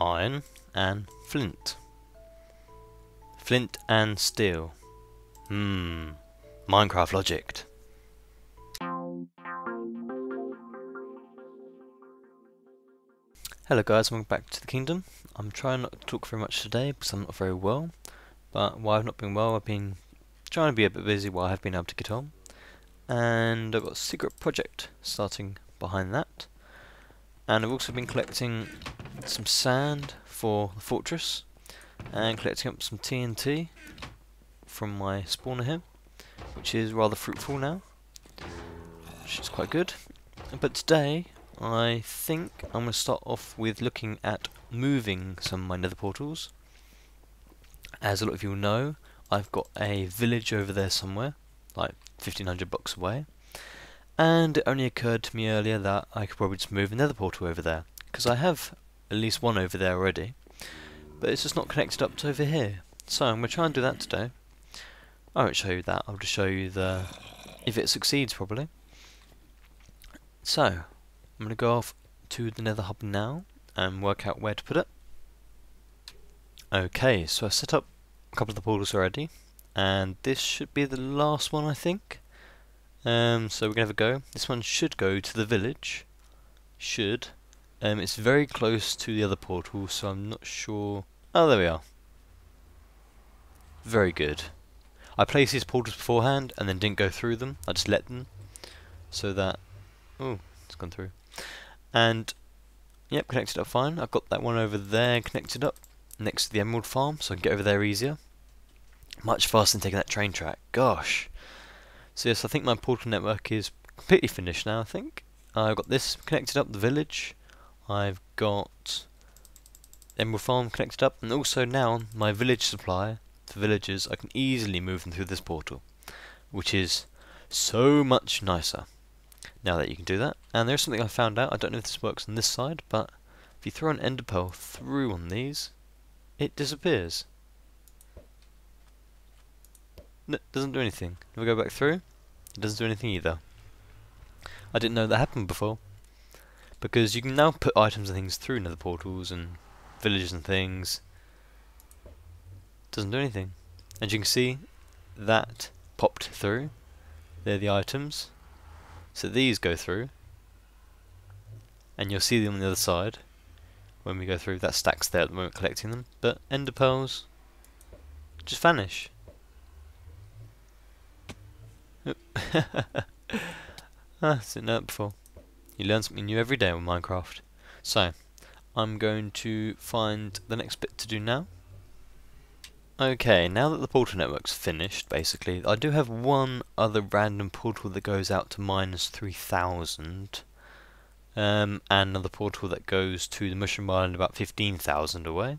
iron and flint. Flint and steel. Minecraft logic. Hello guys, welcome back to the kingdom. I'm trying not to talk very much today because I'm not very well. But while I've not been well, I've been trying to be a bit busy while I have been able to get on. And I've got a secret project starting behind that. And I've also been collecting some sand for the fortress. And collecting up some TNT from my spawner here, which is rather fruitful now, which is quite good. But today I think I'm going to start off with looking at moving some of my nether portals. As a lot of you know, I've got a village over there somewhere, like 1500 blocks away, and it only occurred to me earlier that I could probably just move a nether portal over there, because I have at least one over there already, but it's just not connected up to over here. So I'm going to try and do that today. I won't show you that, I'll just show you the if it succeeds probably. So I'm going to go off to the nether hub now and work out where to put it. Okay, so I set up a couple of the portals already, and this should be the last one I think. So we're going to have a go. This one should go to the village. Should. It's very close to the other portal, so I'm not sure. Oh, there we are. Very good. I placed these portals beforehand and then didn't go through them. I just let them so that... Oh, it's gone through. And, yep, connected up fine. I've got that one over there connected up next to the emerald farm, so I can get over there easier. Much faster than taking that train track. Gosh. So yes, I think my portal network is completely finished now, I think. I've got this connected up, the village. I've got the emerald farm connected up, and also now my village supply for villagers, I can easily move them through this portal, which is so much nicer now that you can do that. And there's something I found out, I don't know if this works on this side, but if you throw an ender pearl through on these, it disappears. No, doesn't do anything. If I go back through, it doesn't do anything either. I didn't know that happened before, because you can now put items and things through nether portals and villages and things. Doesn't do anything. As you can see, that popped through. They're the items. So these go through, and you'll see them on the other side when we go through. That stack's there at the moment collecting them, but ender pearls just vanish. Didn't know it before. You learn something new every day with Minecraft. So, I'm going to find the next bit to do now. Okay, now that the portal network's finished, basically, I do have one other random portal that goes out to -3000, and another portal that goes to the Mushroom Island about 15,000 away.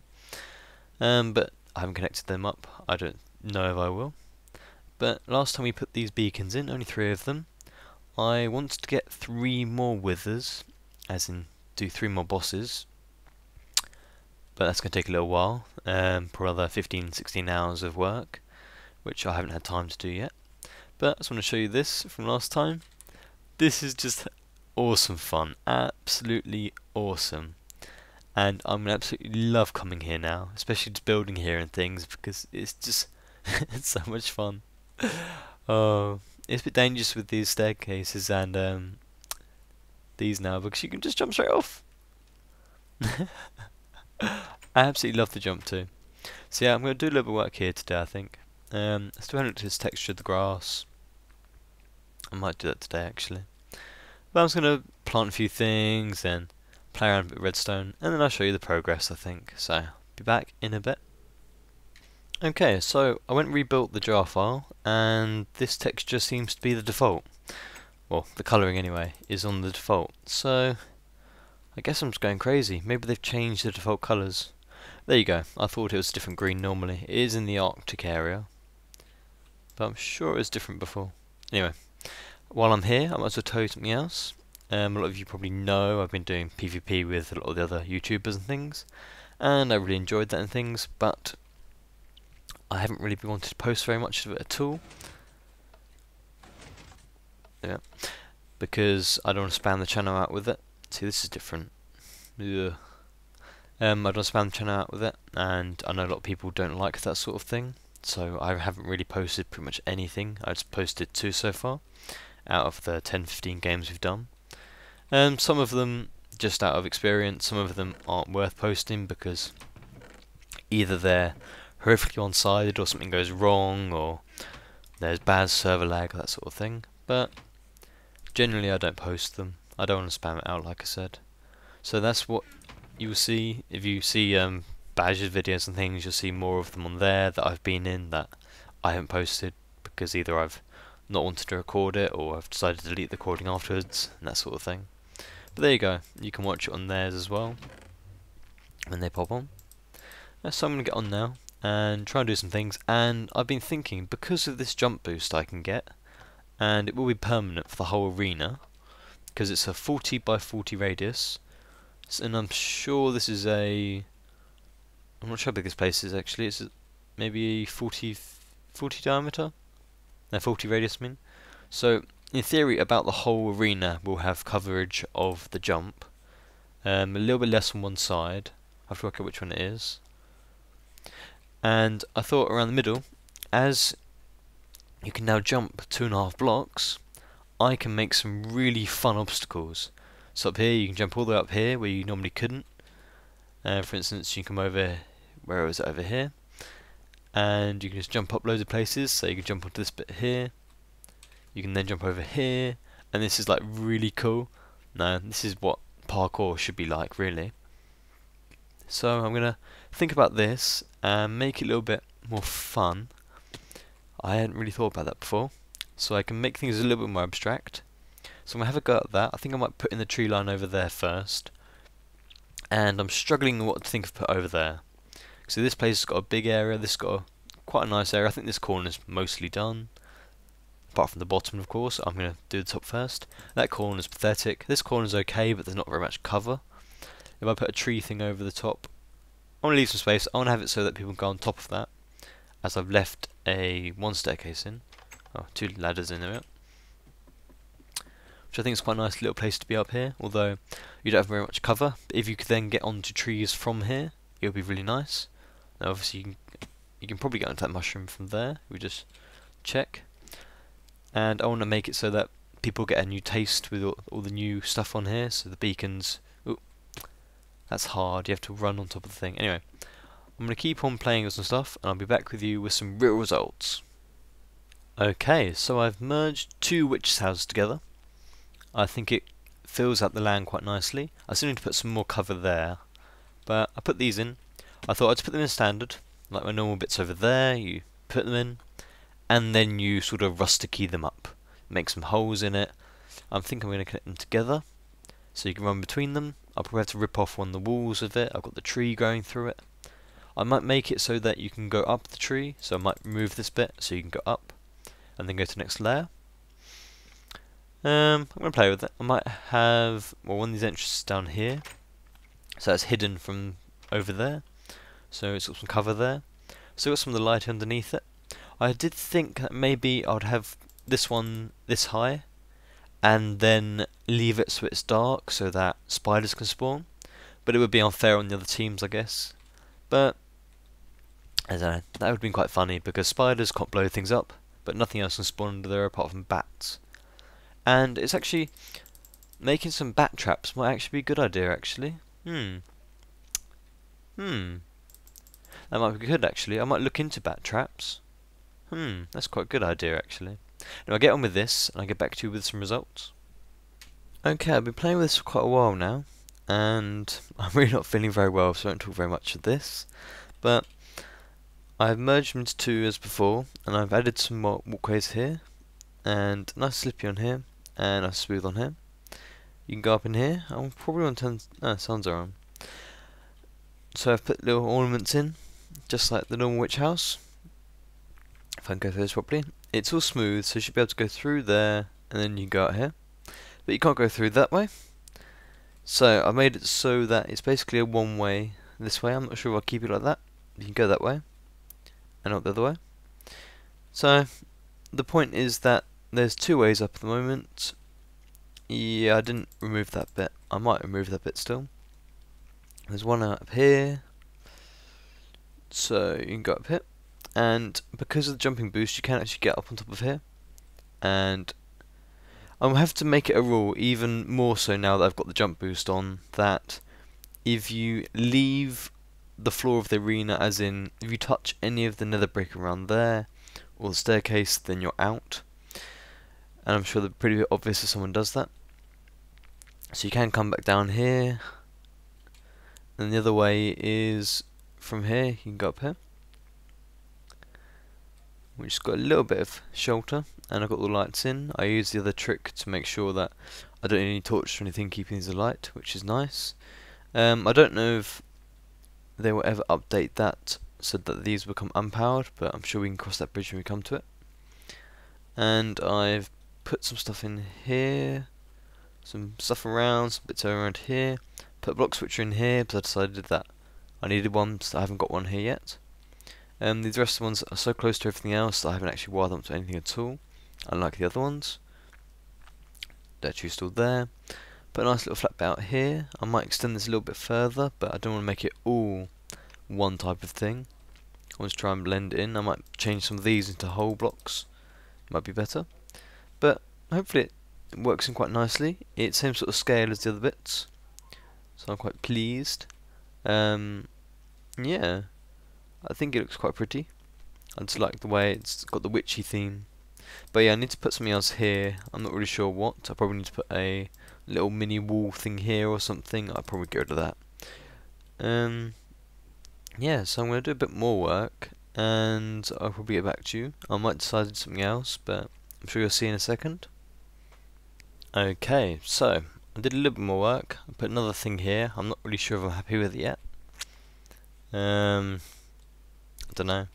But I haven't connected them up. I don't know if I will. But last time we put these beacons in, only 3 of them, I wanted to get 3 more withers, as in do 3 more bosses. But that's going to take a little while, for another 15-16 hours of work, which I haven't had time to do yet. But I just want to show you this from last time. This is just awesome fun, absolutely awesome. And I'm going to absolutely love coming here now, especially just building here and things, because it's just it's so much fun. Oh, it's a bit dangerous with these staircases and these now, because you can just jump straight off. I absolutely love the jump too. So yeah, I'm going to do a little bit of work here today, I think. I still haven't looked at this texture of the grass. I might do that today actually. But I'm just going to plant a few things and play around with redstone, and then I'll show you the progress, I think. So, I'll be back in a bit. Okay, so I went and rebuilt the jar file, and this texture seems to be the default. Well, the colouring anyway, is on the default. So, I guess I'm just going crazy. Maybe they've changed the default colours. There you go. I thought it was a different green normally. It is in the Arctic area, but I'm sure it was different before. Anyway, while I'm here, I might as well tell you something else. A lot of you probably know I've been doing PvP with a lot of the other YouTubers and things, and I really enjoyed that and things, but I haven't really been wanting to post very much of it at all. Yeah, because I don't want to spam the channel out with it. See, this is different. Ugh. I don't spam the channel out with it, and I know a lot of people don't like that sort of thing, so I haven't really posted pretty much anything. I just posted 2 so far, out of the 10-15 games we've done. Some of them just out of experience, some of them aren't worth posting because either they're horrifically one-sided or something goes wrong, or there's bad server lag, that sort of thing. But generally I don't post them. I don't want to spam it out, like I said. So that's what you will see. If you see badges videos and things, you'll see more of them on there that I've been in that I haven't posted because either I've not wanted to record it or I've decided to delete the recording afterwards and that sort of thing. But there you go, you can watch it on theirs as well when they pop on. So I'm going to get on now and try and do some things, and I've been thinking, because of this jump boost I can get, and it will be permanent for the whole arena because it's a 40 by 40 radius, and I'm sure this is I'm not sure how big this place is actually. It's maybe 40 diameter, no, 40 radius I mean. So in theory about the whole arena will have coverage of the jump, a little bit less on one side. I have to work out which one it is. And I thought around the middle, as you can now jump 2.5 blocks, I can make some really fun obstacles. So up here you can jump all the way up here where you normally couldn't. For instance, you can come over, where was it, over here, and you can just jump up loads of places. So you can jump onto this bit here, you can then jump over here, and this is like really cool. No, this is what parkour should be like, really. So I'm gonna think about this and make it a little bit more fun. I hadn't really thought about that before, so I can make things a little bit more abstract. So I'm gonna have a go at that. I think I might put in the tree line over there first, and I'm struggling what to think of put over there. So this place has got a big area, this has got quite a nice area. I think this corner's mostly done, apart from the bottom, of course. I'm going to do the top first. That corner's pathetic. This corner's okay, but there's not very much cover. If I put a tree thing over the top, I want to leave some space. I want to have it so that people can go on top of that, as I've left one staircase in. Oh, 2 ladders in there, which I think is quite a nice little place to be up here, although you don't have very much cover. But if you could then get onto trees from here, it would be really nice. Now obviously you can probably get onto that mushroom from there. We just check. And I want to make it so that people get a new taste with all the new stuff on here. So the beacons, ooh, that's hard, you have to run on top of the thing. Anyway, I'm going to keep on playing with some stuff, and I'll be back with you with some real results. Okay, so I've merged 2 witches' houses together. I think it fills out the land quite nicely. I still need to put some more cover there, but I put these in. I thought I'd just put them in standard, like my normal bits over there. You put them in, and then you sort of rusticy them up, make some holes in it. I think I'm going to connect them together so you can run between them. I'll probably have to rip off one of the walls of it. I've got the tree going through it. I might make it so that you can go up the tree, so I might remove this bit so you can go up and then go to the next layer. I'm going to play with it. I might have one of these entrances down here, so that's hidden from over there, so it's got some cover there. So got some of the light underneath it. I did think that maybe I'd have this one this high and then leave it so it's dark so that spiders can spawn, but it would be unfair on the other teams, I guess. But I don't know, that would have been quite funny because spiders can't blow things up, but nothing else can spawn under there apart from bats. And it's actually, making some bat traps might actually be a good idea, actually. That might be good, actually. I might look into bat traps. That's quite a good idea, actually. Now I'll get on with this, and I'll get back to you with some results. Okay, I've been playing with this for quite a while now, and I'm really not feeling very well, so I won't talk very much of this. But I've merged them into 2 as before, and I've added some more walkways here, and nice slippy on here, and nice smooth on here. You can go up in here. I'll probably want to turn sounds are on. So I've put little ornaments in, just like the normal witch house. If I can go through this properly, it's all smooth, so you should be able to go through there, and then you can go out here. But you can't go through that way. So I made it so that it's basically a one-way this way. I'm not sure if I'll keep it like that. You can go that way, and not the other way. So the point is that there's 2 ways up at the moment. Yeah, I didn't remove that bit. I might remove that bit still. There's one up here, so you can go up here, and because of the jumping boost, you can actually get up on top of here. And I'll have to make it a rule, even more so now that I've got the jump boost on, that if you leave the floor of the arena, as in if you touch any of the nether brick around there or the staircase, then you're out. And I'm sure they're pretty obvious if someone does that. So you can come back down here, and the other way is from here. You can go up here, which has got a little bit of shelter, and I've got the lights in. I use the other trick to make sure that I don't need any torch or anything keeping these alight, which is nice. I don't know if they will ever update that so that these become unpowered, but I'm sure we can cross that bridge when we come to it. And I've put some stuff in here, some stuff around, some bits around here. Put a block switcher in here because I decided that I needed one, so I haven't got one here yet. These rest of the ones are so close to everything else that I haven't actually wired them to anything at all, unlike the other ones. They're actually still there. Put a nice little flat bit out here. I might extend this a little bit further, but I don't want to make it all one type of thing. I want to try and blend it in. I might change some of these into whole blocks. Might be better. But hopefully it works in quite nicely. It's the same sort of scale as the other bits, so I'm quite pleased. Yeah, I think it looks quite pretty. I just like the way it's got the witchy theme. But yeah, I need to put something else here. I'm not really sure what. I probably need to put a little mini wall thing here or something. I'll probably get rid of that. Yeah, so I'm going to do a bit more work, and I'll probably get back to you. I might decide to do something else, but I'm sure you'll see in a second. Okay, so I did a little bit more work. I put another thing here. I'm not really sure if I'm happy with it yet. I don't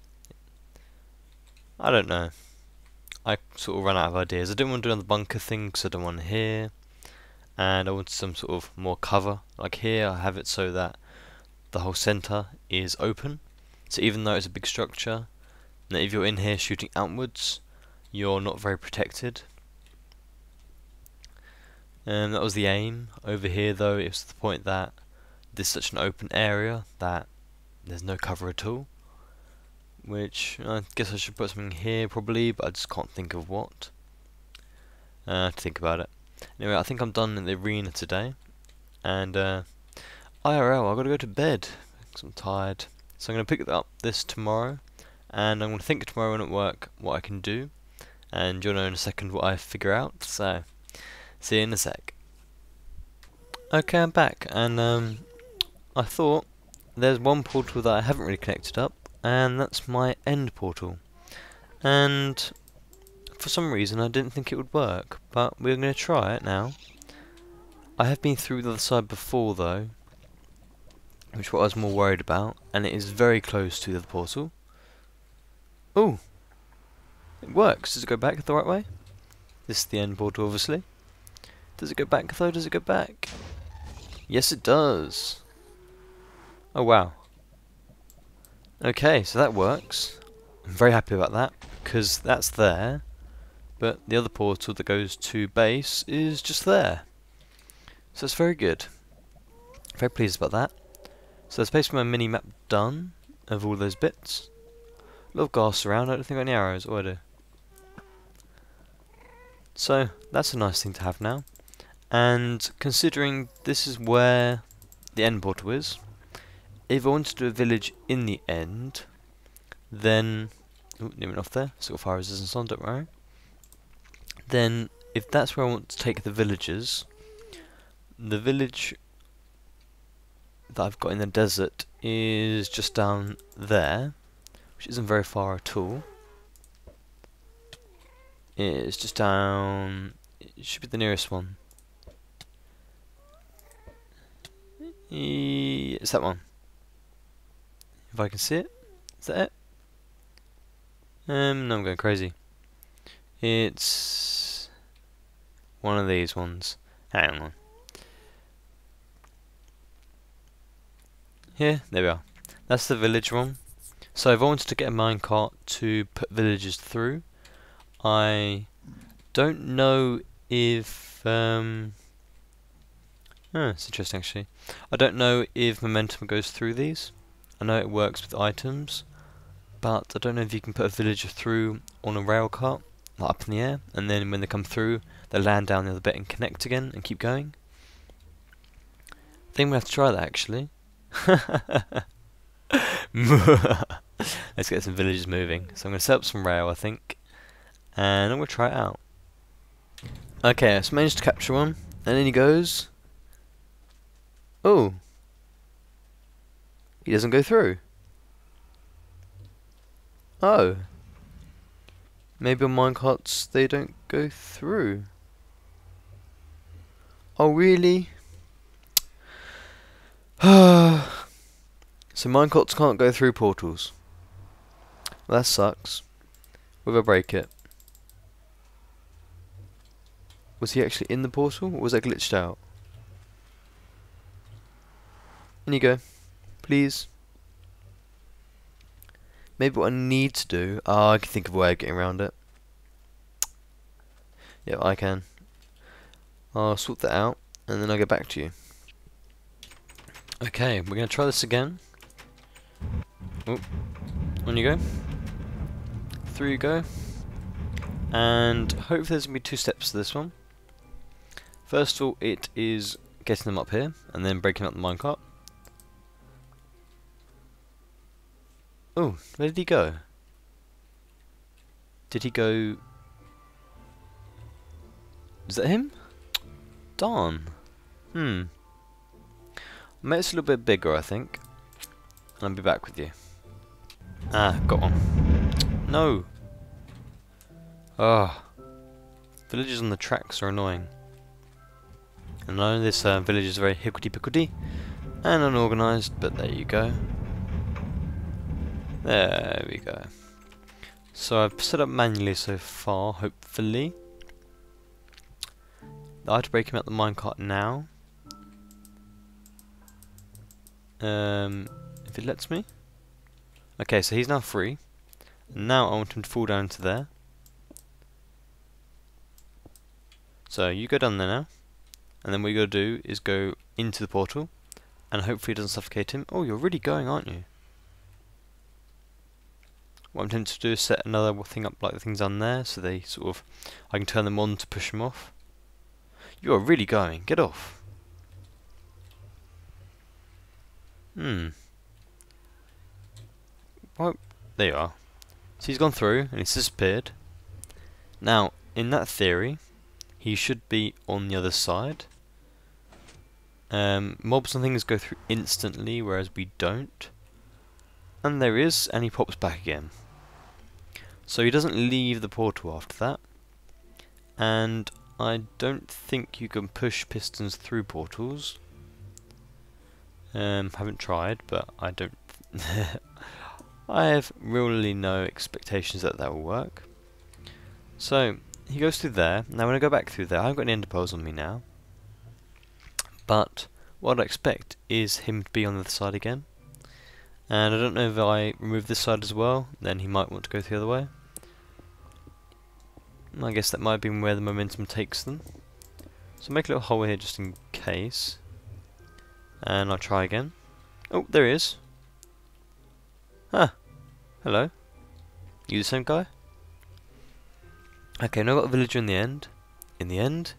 know. I sort of ran out of ideas. I didn't want to do another bunker thing because I don't want here, and I wanted some sort of more cover. Like here, I have it so that the whole center is open. So even though it's a big structure, and if you're in here shooting outwards, you're not very protected. That was the aim. Over here though, it was the point that this is such an open area that there's no cover at all. Which, I guess I should put something here probably, but I just can't think of what. To think about it. Anyway, I think I'm done in the arena today. And IRL, I've got to go to bed because I'm tired. So I'm going to pick up this tomorrow, and I'm going to think tomorrow when at work what I can do, and you'll know in a second what I figure out. So, see you in a sec. Okay, I'm back, and I thought there's one portal that I haven't really connected up, and that's my end portal. And for some reason I didn't think it would work, but we're going to try it now. I have been through the other side before though, which is what I was more worried about, and it is very close to the other portal. Oh, it works. Does it go back the right way? This is the end portal, obviously. Does it go back though? Does it go back? Yes, it does. Oh wow. Okay, so that works. I'm very happy about that, because that's there, but the other portal that goes to base is just there. So it's very good. Very pleased about that. So there's basically my mini map done of all those bits. A lot of glass around. I don't think I got any arrows. Oh, I do. So that's a nice thing to have now. And considering this is where the end portal is, if I want to do a village in the end, then near off there, still fire resistance on, don't worry. Then if that's where I want to take the villagers, the village that I've got in the desert is just down there, which isn't very far at all. It's just down, it should be the nearest one. It's that one. If I can see it. Is that it? No, I'm going crazy. It's one of these ones. Hang on. Here, there we are. That's the village one. So if I wanted to get a minecart to put villagers through, I don't know if It's interesting actually. I don't know if momentum goes through these. I know it works with items, but I don't know if you can put a villager through on a rail cart, like up in the air, and then when they come through, they land down the other bit and connect again and keep going. I think we have to try that actually. Let's get some villagers moving. So I'm going to set up some rail, I think, and I'm going to try it out. Okay, so I managed to capture one, and in he goes. Oh, he doesn't go through. Oh, maybe on minecarts they don't go through. Oh really? So minecarts can't go through portals. Well, that sucks. Will I break it? Was he actually in the portal, or was that glitched out? In you go. Please. Maybe what I need to do... Oh, I can think of a way of getting around it. Yeah, I can. I'll sort that out, and then I'll get back to you. Okay, we're going to try this again. Oh, on you go. Through you go. And hopefully there's going to be 2 steps to this one. First of all, it is getting them up here, and then breaking up the minecart. Oh, where did he go? Did he go... Is that him? Darn. Make this a little bit bigger, I think. I'll be back with you. Ah, got one. No! Ah. Villagers on the tracks are annoying. And I know this village is very hickory-pickory and unorganised, but there you go. There we go. So I've set up manually so far, hopefully. I have to break him out the minecart now. If it lets me. Okay, so he's now free. Now I want him to fall down into there. So you go down there now. And then what you got to do is go into the portal. And hopefully it doesn't suffocate him. Oh, you're really going, aren't you? What I'm tempted to do is set another thing up like the things on there. So they sort of... I can turn them on to push them off. You are really going. Get off. Well, there you are. So he's gone through and he's disappeared. Now, in that theory, he should be on the other side. Mobs and things go through instantly, whereas we don't. And there is, and he pops back again. So he doesn't leave the portal after that. And I don't think you can push pistons through portals. Haven't tried, but I don't... I have really no expectations that that will work. So, he goes through there. Now when I go back through there, I haven't got any ender pearls on me now. But what I expect is him to be on the other side again. And I don't know if I remove this side as well, then he might want to go the other way. I guess that might have been where the momentum takes them. So make a little hole here just in case. And I'll try again. Oh, there he is. Ah, hello. You the same guy? Okay, now I've got a villager in the end. In the end?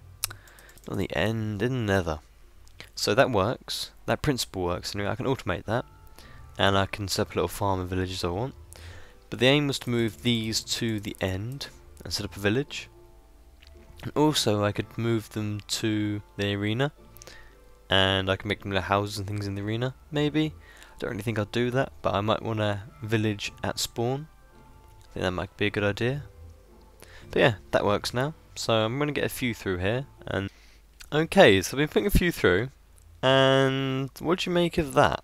Not in the end, in the nether. So that works. That principle works. Anyway, I can automate that. And I can set up a little farm of villages I want. But the aim was to move these to the end and set up a village. And also I could move them to the arena. And I can make them little houses and things in the arena, maybe. I don't really think I'll do that, but I might want a village at spawn. I think that might be a good idea. But yeah, that works now. So I'm going to get a few through here. And okay, so I've been putting a few through. And what do you make of that?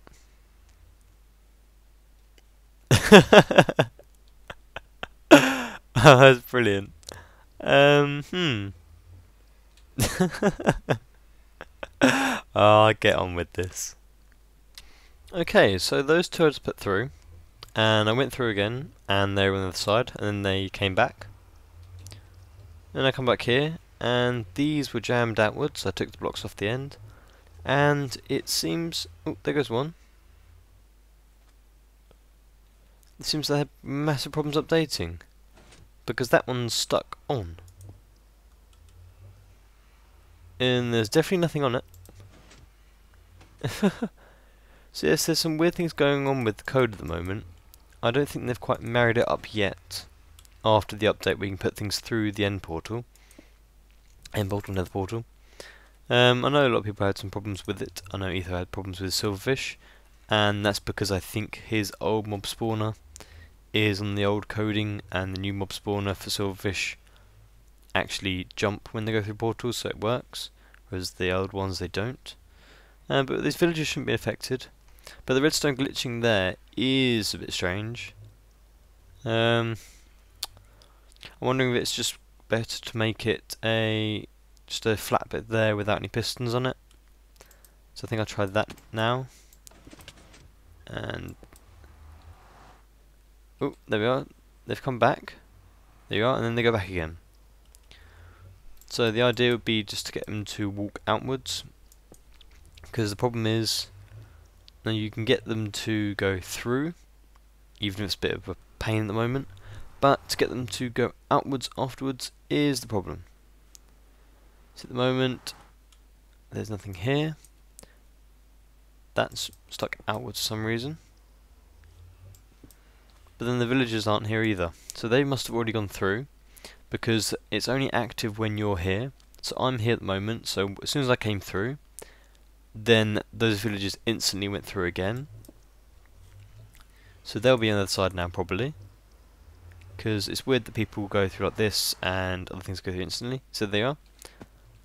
Oh, that's brilliant. Oh, I'll get on with this. Okay, so those two I just put through, and I went through again, and they were on the other side, and then they came back. Then I come back here, and these were jammed outwards, so I took the blocks off the end, And it seems... oh, there goes one. It seems they have massive problems updating, because that one's stuck on. And there's definitely nothing on it. So yes, there's some weird things going on with the code at the moment. I don't think they've quite married it up yet. After the update we can put things through the end portal. End portal, nether portal. I know a lot of people had some problems with it. I know Etho had problems with Silverfish. And that's because I think his old mob spawner is on the old coding, and the new mob spawner for Silverfish actually jump when they go through portals, so it works. Whereas the old ones, they don't. But these villagers shouldn't be affected. But the redstone glitching there is a bit strange. I'm wondering if it's just better to make it just a flat bit there without any pistons on it. So I think I'll try that now. And oh, there we are. They've come back. There you are, and then they go back again. So the idea would be just to get them to walk outwards, because the problem is, now you can get them to go through, even if it's a bit of a pain at the moment, but to get them to go outwards afterwards is the problem. So at the moment, there's nothing here. That's stuck outwards for some reason. But then the villagers aren't here either, so they must have already gone through, because it's only active when you're here. So I'm here at the moment, so as soon as I came through, then those villagers instantly went through again. So they'll be on the other side now probably, because it's weird that people go through like this and other things go through instantly. So they are.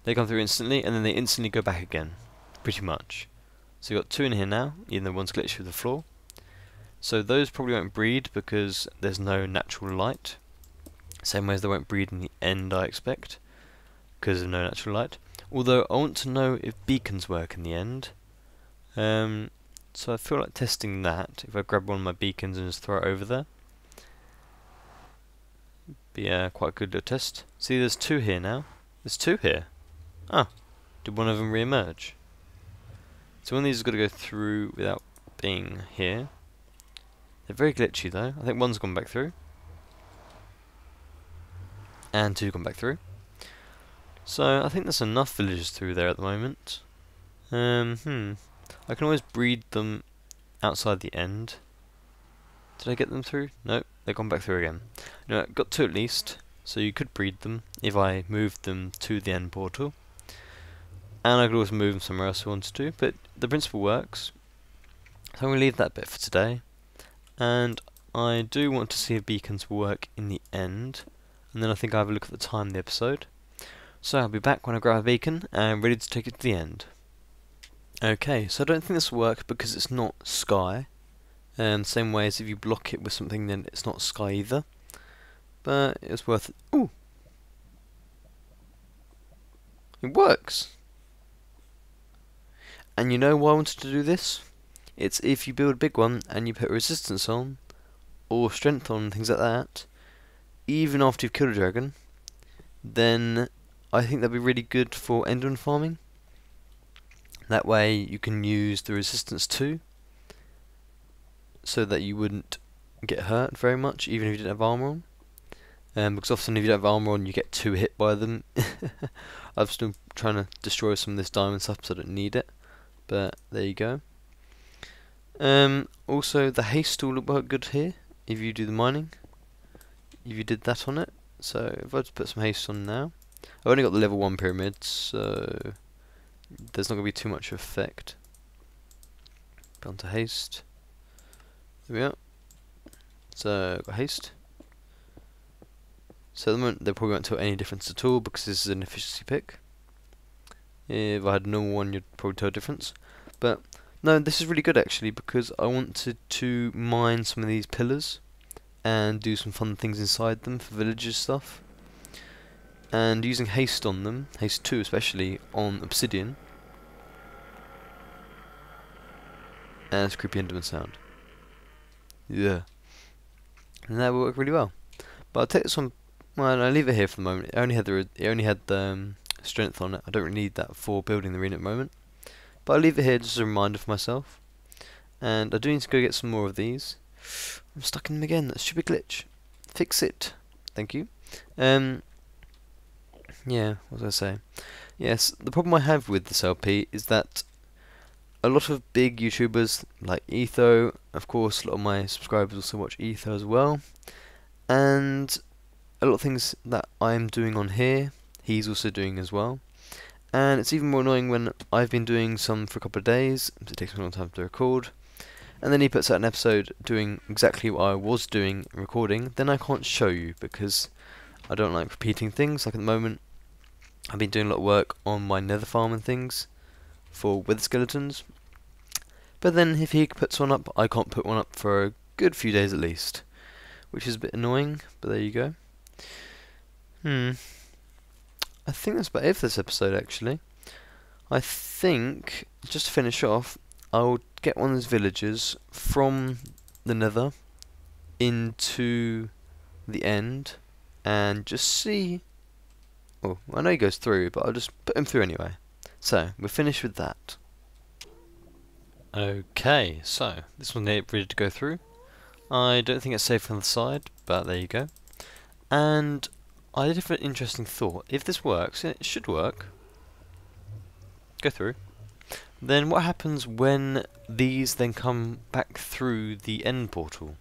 They come through instantly and then they instantly go back again, pretty much. So you've got two in here now, even though one's glitched through the floor. So those probably won't breed because there's no natural light. Same way as they won't breed in the end, I expect, because of no natural light. Although I want to know if beacons work in the end. So I feel like testing that. If I grab one of my beacons and just throw it over there, be quite a good little test. See, there's two here now. There's two here. Ah, did one of them re-emerge? So one of these has got to go through without being here. They're very glitchy though. I think one's gone back through. And two gone back through. So I think there's enough villagers through there at the moment. I can always breed them outside the end. Did I get them through? Nope, they've gone back through again. No, I got two at least, so you could breed them if I moved them to the end portal. And I could also move them somewhere else if I wanted to, but the principle works. So I'm going to leave that bit for today. And I do want to see if beacons will work in the end. And then I think I'll have a look at the time of the episode. So I'll be back when I grab a beacon and ready to take it to the end. Okay, so I don't think this will work because it's not sky. Same way as if you block it with something, then it's not sky either. But it's worth it. Ooh! It works! And you know why I wanted to do this? It's if you build a big one and you put resistance on, or strength on, things like that, even after you've killed a dragon, then I think that'd be really good for enderman farming. That way you can use the resistance too, so that you wouldn't get hurt very much, even if you didn't have armor on. Because often if you don't have armor on, you get too hit by them. I'm still trying to destroy some of this diamond stuff, so I don't need it. But there you go. Also, the haste will work good here if you do the mining. If you did that on it. So if I just put some haste on now, I've only got the level 1 pyramids, so there's not going to be too much effect. Put onto haste. There we are. So got haste. So at the moment they probably won't tell any difference at all because this is an efficiency pick. If I had a normal one, you'd probably tell a difference. But no, this is really good actually because I wanted to mine some of these pillars and do some fun things inside them for villagers stuff. And using haste on them, haste 2 especially, on obsidian. And it's a creepy enderman sound. Yeah. And that will work really well. But I'll take this one. Well, I'll leave it here for the moment. It only had the strength on it. I don't really need that for building the arena at the moment. But I'll leave it here just as a reminder for myself. And I do need to go get some more of these. I'm stuck in them again, that stupid glitch. Fix it. Thank you. Yeah, what was I say? Yes, the problem I have with this LP is that a lot of big YouTubers like Etho, of course a lot of my subscribers also watch Etho as well, and a lot of things that I'm doing on here, he's also doing as well. And it's even more annoying when I've been doing some for a couple of days, so it takes me a long time to record, and then he puts out an episode doing exactly what I was doing recording, then I can't show you because I don't like repeating things. Like at the moment, I've been doing a lot of work on my Nether farm and things for wither skeletons, but then if he puts one up, I can't put one up for a good few days at least, which is a bit annoying, but there you go. I think that's about it for this episode actually. I think, just to finish off, I'll get one of those villagers from the Nether into the end and just see. Oh, I know he goes through, but I'll just put him through anyway. So, we're finished with that. Okay, so this one's ready to go through. I don't think it's safe on the side, but there you go. And I did have an interesting thought. If this works, and it should work, go through, then what happens when these then come back through the end portal?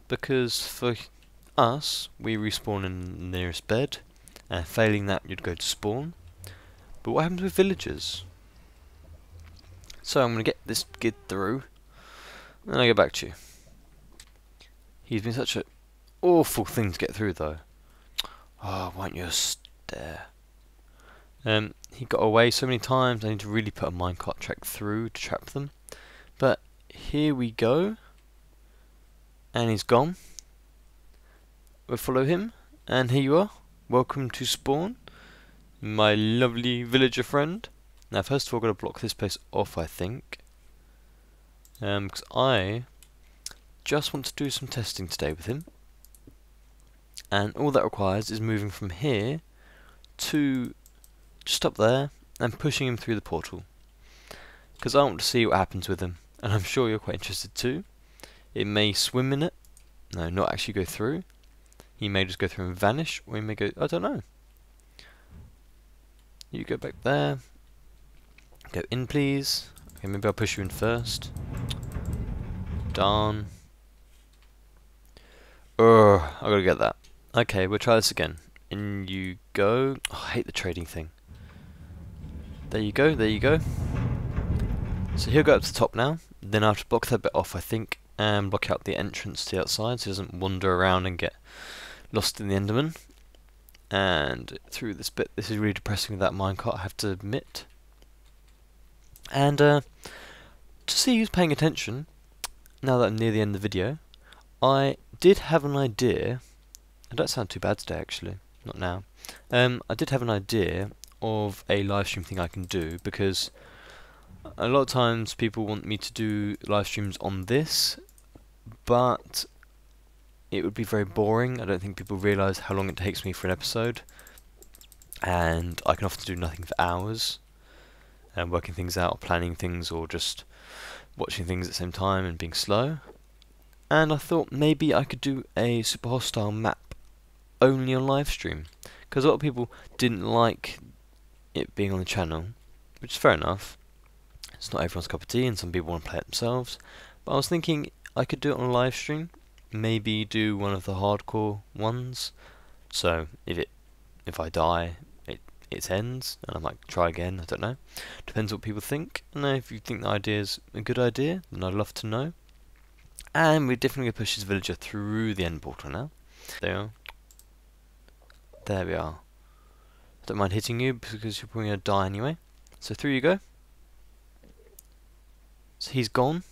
Because for us, we respawn in the nearest bed, and failing that you'd go to spawn. But what happens with villagers? So I'm going to get this kid through, and then I'll get back to you. He's been such an awful thing to get through though. Oh, won't you stare? He got away so many times, I need to really put a minecart track through to trap them. But here we go. And he's gone. We'll follow him, and here you are. Welcome to spawn, my lovely villager friend. Now first of all, I've got to block this place off, I think. Because I just want to do some testing today with him. And all that requires is moving from here to just up there and pushing him through the portal. Because I want to see what happens with him, and I'm sure you're quite interested too. It may swim in it, no, not actually go through. He may just go through and vanish, or he may go, I don't know. You go back there. Go in, please. Okay, maybe I'll push you in first. Darn. Ugh, I gotta get that. Okay, we'll try this again. In you go. Oh, I hate the trading thing. There you go, there you go. So he'll go up to the top now. Then I have to block that bit off, I think, and block out the entrance to the outside so he doesn't wander around and get lost in the Enderman. And through this bit, this is really depressing with that minecart, I have to admit. And to see who's paying attention, now that I'm near the end of the video, I did have an idea. I don't sound too bad today actually, not now. I did have an idea of a live stream thing I can do, because a lot of times people want me to do live streams on this, but it would be very boring. I don't think people realise how long it takes me for an episode, and I can often do nothing for hours, and working things out, or planning things, or just watching things at the same time and being slow. And I thought maybe I could do a super hostile map only on live stream, because a lot of people didn't like it being on the channel, which is fair enough. It's not everyone's cup of tea, and some people want to play it themselves. But I was thinking I could do it on a live stream, maybe do one of the hardcore ones. So if I die, it ends, and I might try again. I don't know. Depends what people think. And if you think the idea is a good idea, then I'd love to know. And we're definitely going to push this villager through the end portal now. There we are. There we are. I don't mind hitting you because you're probably going to die anyway. So through you go. So he's gone.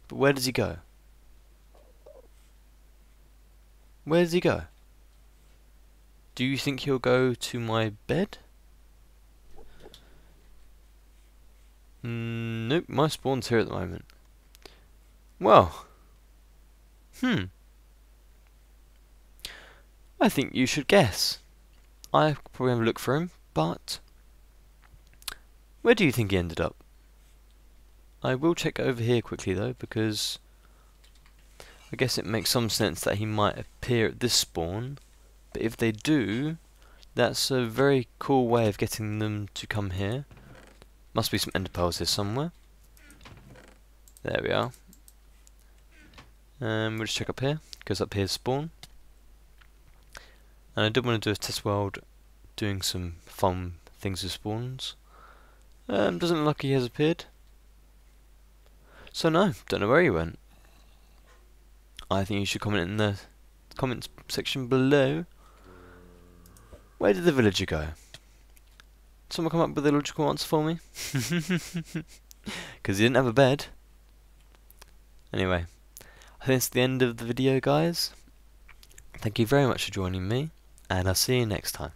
But where does he go? Where does he go? Do you think he'll go to my bed? Nope, my spawn's here at the moment. Well. I think you should guess. I probably have a look for him, but Where do you think he ended up? I will check over here quickly though, because I guess it makes some sense that he might appear at this spawn. But if they do, that's a very cool way of getting them to come here. Must be some ender pearls here somewhere. There we are. We'll just check up here. Goes up here to spawn. And I did want to do a test world doing some fun things with spawns. Doesn't look like he has appeared. So no, don't know where he went. I think you should comment in the comments section below. Where did the villager go? Someone come up with a logical answer for me? Because he didn't have a bed. Anyway, I think it's the end of the video, guys. Thank you very much for joining me, and I'll see you next time.